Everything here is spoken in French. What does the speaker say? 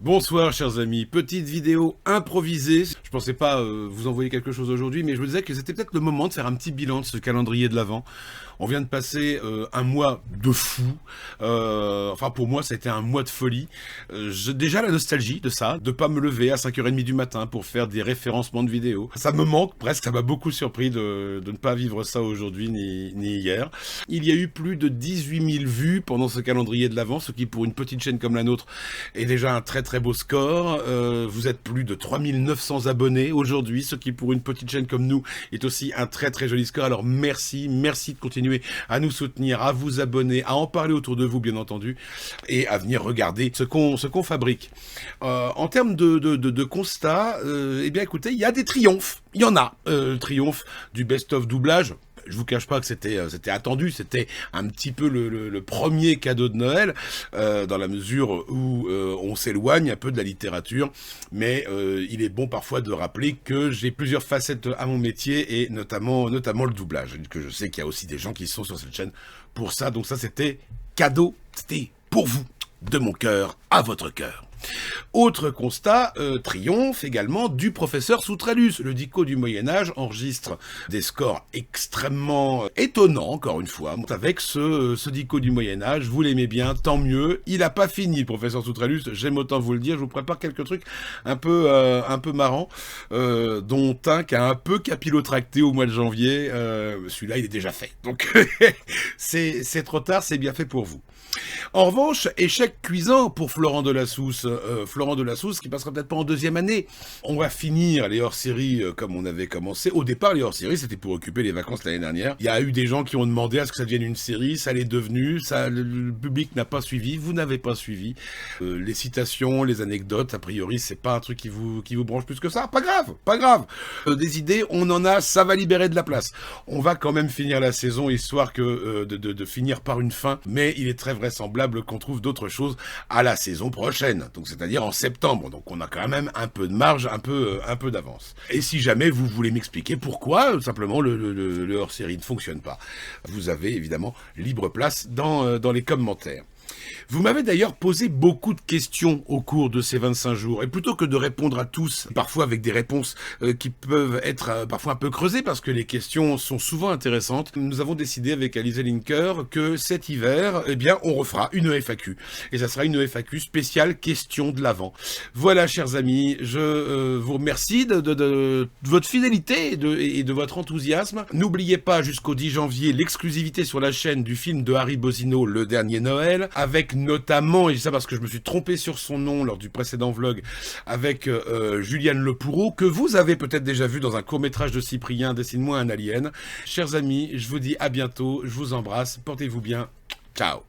Bonsoir chers amis, petite vidéo improvisée. Je pensais pas vous envoyer quelque chose aujourd'hui, mais je me disais que c'était peut-être le moment de faire un petit bilan de ce calendrier de l'Avent. On vient de passer un mois de fou. Enfin pour moi ça a été un mois de folie. J'ai déjà la nostalgie de ça, de pas me lever à 5h30 du matin pour faire des référencements de vidéos. Ça me manque presque, ça m'a beaucoup surpris de ne pas vivre ça aujourd'hui ni hier. Il y a eu plus de 18 000 vues pendant ce calendrier de l'Avent, ce qui pour une petite chaîne comme la nôtre est déjà un très beau score. Vous êtes plus de 3900 abonnés aujourd'hui, ce qui pour une petite chaîne comme nous est aussi un très joli score. Alors merci de continuer à nous soutenir, à vous abonner, à en parler autour de vous bien entendu, et à venir regarder ce qu'on fabrique. En termes de constat, eh bien écoutez, il y a des triomphes. Il y en a. Le triomphe du best-of doublage. Je vous cache pas que c'était attendu, c'était un petit peu le premier cadeau de Noël, dans la mesure où on s'éloigne un peu de la littérature, mais il est bon parfois de rappeler que j'ai plusieurs facettes à mon métier, et notamment le doublage, que je sais qu'il y a aussi des gens qui sont sur cette chaîne pour ça, donc ça c'était cadeau, c'était pour vous, de mon cœur à votre cœur. Autre constat, triomphe également du professeur Soutralus. Le dico du Moyen-Âge enregistre des scores extrêmement étonnants, encore une fois, avec ce dico du Moyen-Âge. Vous l'aimez bien, tant mieux. Il n'a pas fini, le professeur Soutralus, j'aime autant vous le dire. Je vous prépare quelques trucs un peu marrants, dont un qui a un peu capillotracté au mois de janvier. Celui-là, il est déjà fait. Donc, c'est trop tard, c'est bien fait pour vous. En revanche, échec cuisant pour Florent Delasousse. Florent Delasousse qui passera peut-être pas en deuxième année. On va finir les hors-séries comme on avait commencé. Au départ, les hors-séries, c'était pour occuper les vacances l'année dernière. Il y a eu des gens qui ont demandé à ce que ça devienne une série. Ça l'est devenu. Le public n'a pas suivi. Vous n'avez pas suivi. Les citations, les anecdotes, a priori, c'est pas un truc qui vous branche plus que ça. Pas grave. Des idées, on en a. Ça va libérer de la place. On va quand même finir la saison, histoire que de finir par une fin. Mais il est très vraisemblable qu'on trouve d'autres choses à la saison prochaine, donc c'est-à-dire en septembre, donc on a quand même un peu de marge, un peu d'avance. Et si jamais vous voulez m'expliquer pourquoi simplement le hors-série ne fonctionne pas, vous avez évidemment libre place dans les commentaires. Vous m'avez d'ailleurs posé beaucoup de questions au cours de ces 25 jours, et plutôt que de répondre à tous, parfois avec des réponses qui peuvent être parfois un peu creusées, parce que les questions sont souvent intéressantes, nous avons décidé avec Alizé Linker que cet hiver, eh bien, on refera une FAQ. Et ça sera une FAQ spéciale questions de l'Avent. Voilà, chers amis, je vous remercie de votre fidélité et de votre enthousiasme. N'oubliez pas, jusqu'au 10 janvier, l'exclusivité sur la chaîne du film de Harry Bozino, Le Dernier Noël, avec notamment, et je dis ça parce que je me suis trompé sur son nom lors du précédent vlog, avec Juliane Lepoureau, que vous avez peut-être déjà vu dans un court-métrage de Cyprien, Dessine-moi un alien. Chers amis, je vous dis à bientôt, je vous embrasse, portez-vous bien, ciao.